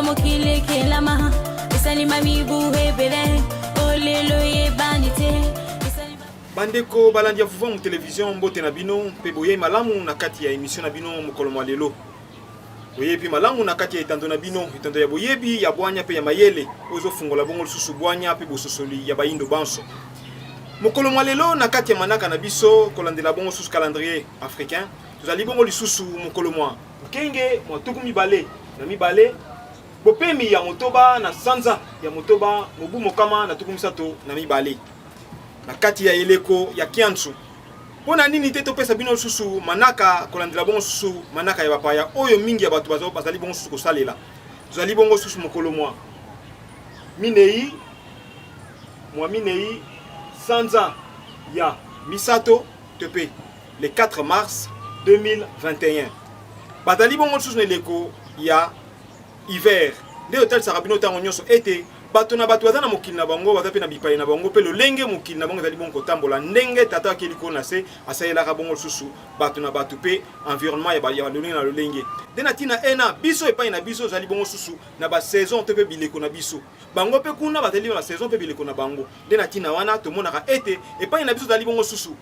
mokile kelama esalima mibuhe bele olelo ye banite. Bandeko balandi ya vuva mu télévision mbote na bino pe boye malamu na kati ya émission na bino mokolo mwa lelo. Boyebi malamu na kati ya etando na bino, etando ya boyebi ya bwanya pe ya mayele ozo fungola bongo lisusu bwanya pe bososoli ya baindo banso. Mokolo mwa lelo na kati ya manaka na biso kolandela bongo lisusu calendrier africain. Tozali bongo lisusu mokolo mwa kenge mwa tuku mibale na mibale bopemi ya motoba na sanza ya motoba mobu mokama na tuku misato na mibale. Na kati ya eleko ya kiansu pona nini te topesa bino susu manaka kolandela bongo susu manaka ya bapaya oyo mingi ya bato bazali bongo susu kosalela tozali bongo susu mokolo mwa minei sanza ya misato tepe le 4 mars 2021 bazali bongo susu na eleko ya hiver nde otalisaka bino ntango nyonso ete bato na bato baza na mokili na bango baza pe na bipai na bango pe lolenge mokili na bango ezali bongo kotambola ndenge tata akeli ko na se asalelaka bongo lisusu bato na bato pe environnement ya balolenge na lolenge nde na ntina ena biso epai na biso ezali bongo susu na basaison te pe bileko na biso bango pe kuna bazali na basaison pe bileko na bango nde na ntina wana tomonaka ete epai na biso ezali bongo susu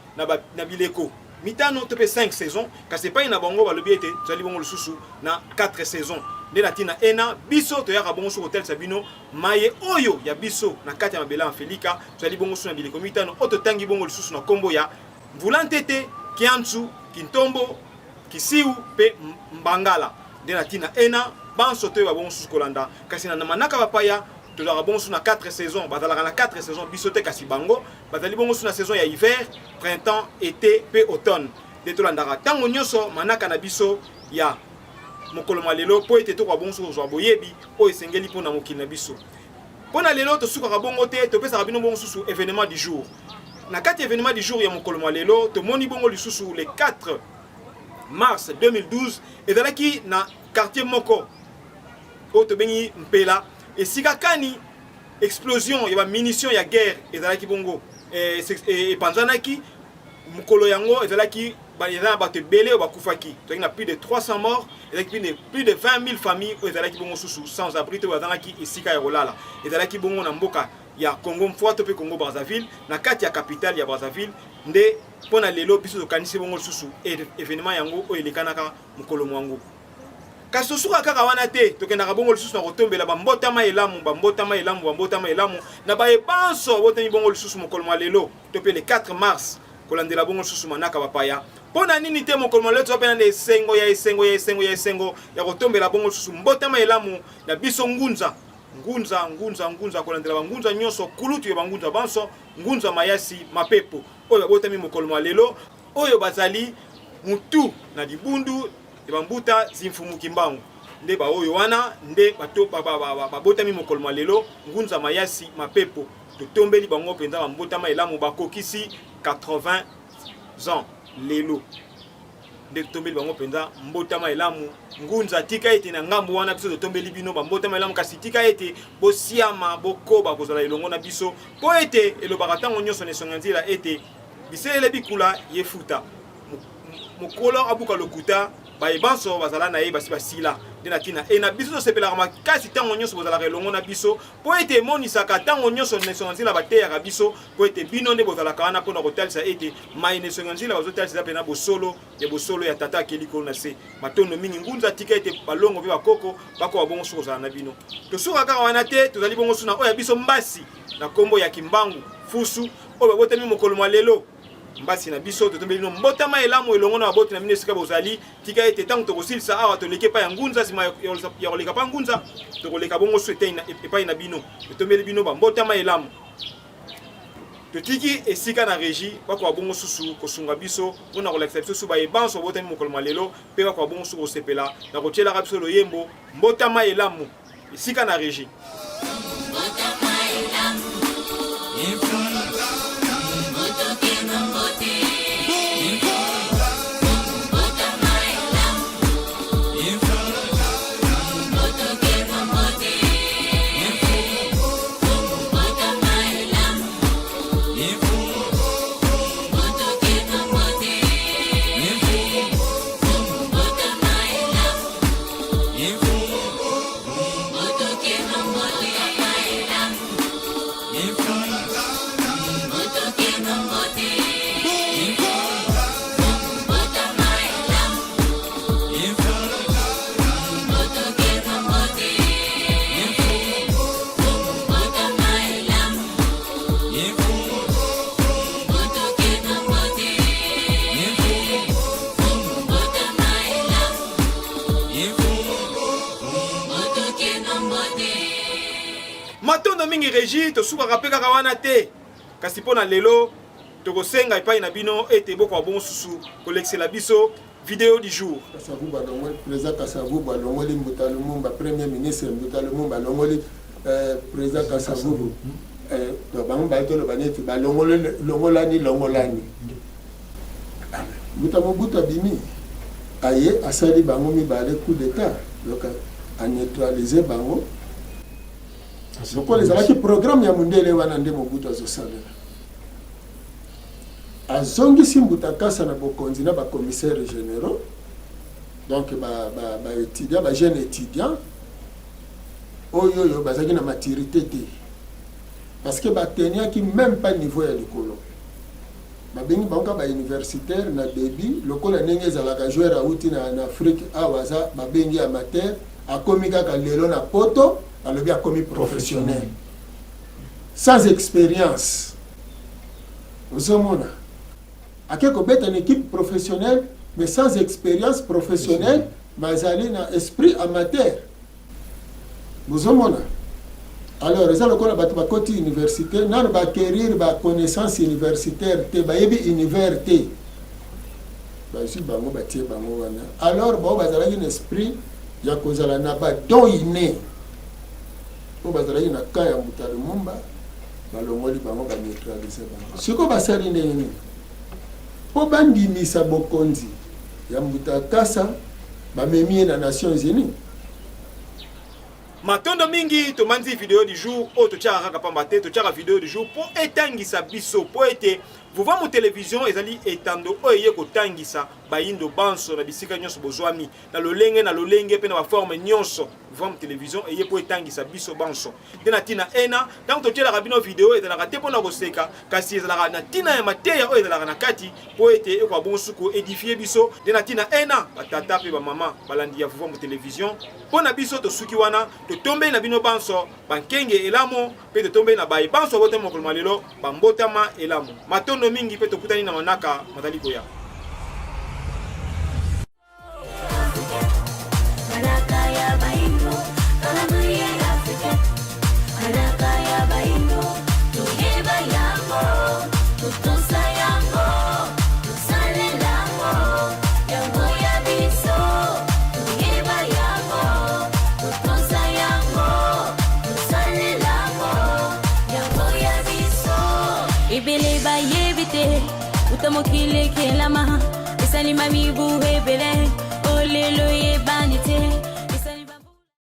na bileko mitano te pe 5 saisons kasi epai na bango balobi ete ezali bongo lisusu na 4 saisons nde na ntina ena biso toyaka bongo suku kotalisa bino maye oyo ya biso na kati ya mabele Afrika tozali bongo susu na bileko mitano oyo totangi bongo lisusu na kombo ya mvula ntete kiantsu kintombo kisiu pe mbangala nde na ntina ena banso toyo babongo susu kolanda kasi na manaka bapaya tozalaka bongo susu na 4 saisons bazalaka na 4 saisons biso te kasi bango bazali bongo susu na saison ya hiver printemps été pe automne nde tolandaka ntango nyonso manaka na biso ya mokolo mwa lelo po ete tokwa bongo susu kozwa boyebi oyo esengeli mpona mokili na biso mpona lelo tosukaka bongo te topesaka bino bongo susu événement du jour na kati événement du jour ya mokolo mwa lelo tomoni bongo lisusu le 4 mars 2012 ezalaki na quartier moko oyo tobengi mpela esika kani explosion ya bamunition ya guerre ezalaki bongo epanzanaki mokolo yango ezalaki na bato ebele oyo bakufaki tozalaki na plus de 300 morts ezalaki plus de 20 000 familles oyo ezalaki bongo susu sans abri te bazalaki esika ya kolala ezalaki bongo na mboka ya Congo mfwa to pe Congo Brazzaville na kati ya capitale ya Brazzaville nde mpona lelo biso tokanisi bongo susu événement yango oyo elekanaka mokolo mwango kasi tosuka kaka wana te tokendaka bongo lisusu na kotombela bambotama elamu na bayebanso botami bongo lisusu mokolo mwa lelo to pe le 4 mars kolandela bongo lisusu manaka bapaya mpona nini te mokolo mwa lelo tozapena na esengo ya kotombela bongo lisusu mbotama elamu na biso ngunza kolandela bangunza nyonso kulutu ya bangunza banso ngunza mayasi mapepo oyo babotami mokolo mwa lelo oyo bazali mutu na libundu ya bambuta zimfumuki mbangu nde baoyo wana nde babotami mokolo mwa lelo ngunza mayasi mapepo totombeli bango mpenza bambotama elamu bakokisi 80 ans lelo nde totombeli bango mpenza mbotama elamu ngunza tika ete na ngambo wana biso totombeli bino bambotama elamu kasi tika ete bosiama bokoba kozala elongo na biso po ete elobaka ntango nyonso na esonga nzela ete biselele bikula yefuta mokolo abuka lokuta bayebanso bazala na ye basi basila nde na ntina na biso tosepelaka makasi ntango nyonso bozalaka elongo na biso po ete emonisaka ntango nyonso na esonga nzela bateyaka biso po ete bino nde bozalaka wana mpona kotalisa ete mai na esonga nzela bazotalisa mpena bosolo ya tata akeli kolo na se matondo mingi ngunza tika ete balongo mpe bakoko bakoba bongo so kozala na bino tosuka kaka wana te tozali bongo suna oyo ya biso mbasi na nkombo ya kimbangu fusu oyo babotami mokolo mwa lelo mbasi na biso totombeli no mbotama elamu elongo na baboti na bino esika bozali tika ete ntango tokosilisa awa toleke epai ya ngunza nsima ya koleka mpa ngunza tokoleka bongo so epai na bino totombeli bino bambotama elamu totiki esika na régie bakoba bongo susu kosunga biso mpona kolakisa biso susu bayebanso babotami mokolo mwa lelo mpe bakoba bongo susu kosepela na kotielaka biso loyembo mbotama elamu esika na régie matondo mingi régie tosukaka mpe kaka wana te kasi mpo na lelo tokosenga epai na bino ete boko bon susu kolekisela biso vidéo du jour. Kasavu balongoli président Kasavu balongoli Mbuta Lumumba premier ministre Mbuta Lumumba balongoli président Kasavu bango bayetolo baneti balongolani Mbuta Mobutu abimi aye asali bango mibale coup d'état donc a neutraliser bango lokola ezalaki programme ya mondele wana nde Mobutu azosalela azongisi Mbuta Kasa na bokonzi na commissaires généraux donc étudiants jeunes étudiants oyo bazaki na maturité te parce que bateniaki même pas niveau ya likolo babengi bango universitaire na débit lokola ndenge ezalaka joueur auti na Afrique awaza babengi amateur akomi kaka lelo na poto alobi akomi professionnel sans expérience. Vous avez une équipe professionnelle, mais sans expérience professionnelle, mais allé dans esprit amateur. Vous avez alors, les gens qui ont côté universitaire, ils ont acquérir des connaissances universitaires, université. Alors, ils ont un esprit, il y a un don inné. Ils ont un cas de Mbuta Lumumba, ils ont neutralisé. Ce qu'on va faire, po bandimisa bokonzi ya Mbuta Kasa bamemi na Nations Unies. Matondo mingi tomandi vidéo du jour o totiaka kaka pamba te totiaka vidéo du jour po etangisa biso po ete vuva mu télévision ezali etando oye kotangisa bayindo banso na bisika nyonso bozwami na lolenge pe na forme nyonso vuva mu télévision eye po etangisa biso banso dena tina ena donc totiaka bino vidéo ezalaka te pona koseka kasi ezalaka na tina ya mateya oyo ezalaka na kati po ete ekwa bonsuku édifier biso dena tina ena batata pe ba mama balandi ya vuva mu télévision pona biso tosuki wana totombe na bino banso bankenge elamo pe totombe na bayi banso bote mokolo malelo bambotama elamo matondo mingi pe tokutani na manaka matali koya. Utamokile kelama, esalima mibu hebele, olelo ye banite.